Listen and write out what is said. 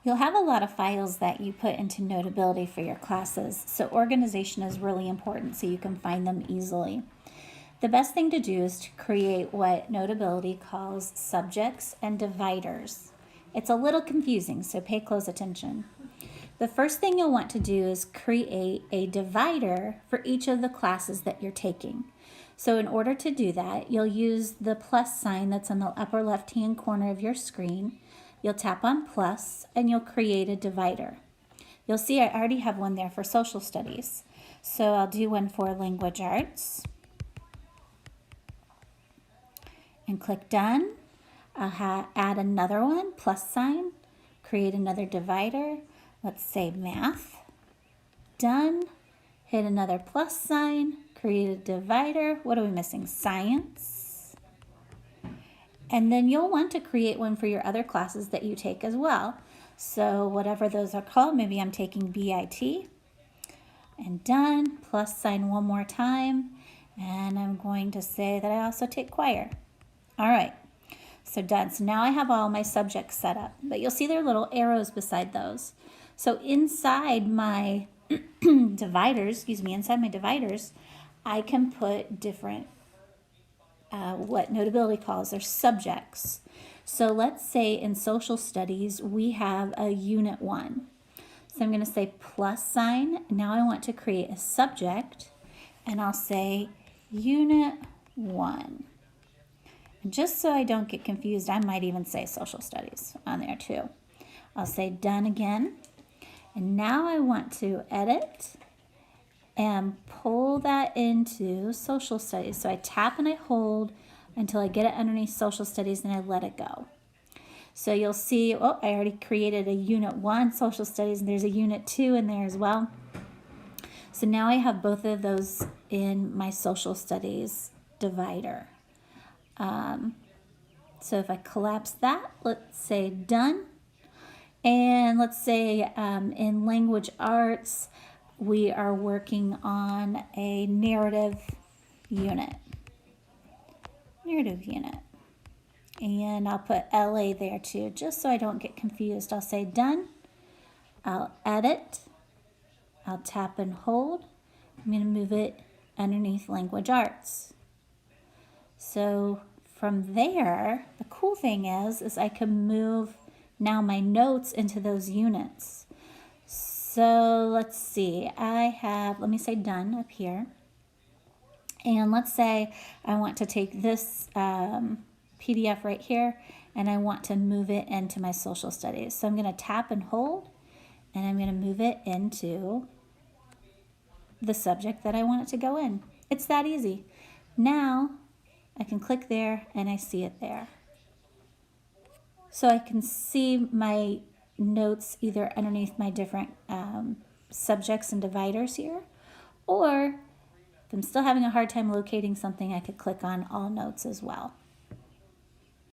You'll have a lot of files that you put into Notability for your classes, so organization is really important so you can find them easily. The best thing to do is to create what Notability calls subjects and dividers. It's a little confusing, so pay close attention. The first thing you'll want to do is create a divider for each of the classes that you're taking. So in order to do that, you'll use the plus sign that's on the upper left-hand corner of your screen. You'll tap on plus and you'll create a divider. You'll see I already have one there for social studies. So I'll do one for language arts and click done. I'll add another one, plus sign, create another divider. Let's say math. Done. Hit another plus sign, create a divider. What are we missing? Science. And then you'll want to create one for your other classes that you take as well. So whatever those are called, maybe I'm taking BIT. And done. Plus sign one more time. And I'm going to say that I also take choir. All right. So done. So now I have all my subjects set up. But you'll see there are little arrows beside those. So inside my dividers, I can put different, what Notability calls their subjects. So let's say in social studies, we have a unit 1. So I'm going to say plus sign. Now I want to create a subject, and I'll say unit 1. And just so I don't get confused, I might even say social studies on there too. I'll say done again. And now I want to edit and pull that into social studies. So I tap and I hold until I get it underneath social studies and I let it go. So you'll see, oh, I already created a unit 1 social studies and there's a unit 2 in there as well. So now I have both of those in my social studies divider. So if I collapse that, let's say done. And let's say in language arts, we are working on a narrative unit. And I'll put LA there too, just so I don't get confused. I'll say done. I'll edit. I'll tap and hold. I'm going to move it underneath language arts. So from there, the cool thing is I can move now my notes into those units. So let's see, let me say done up here. And let's say I want to take this PDF right here and I want to move it into my social studies. So I'm going to tap and hold and I'm going to move it into the subject that I want it to go in. It's that easy. Now I can click there and I see it there. So I can see my notes either underneath my different subjects and dividers here, or if I'm still having a hard time locating something, I could click on all notes as well.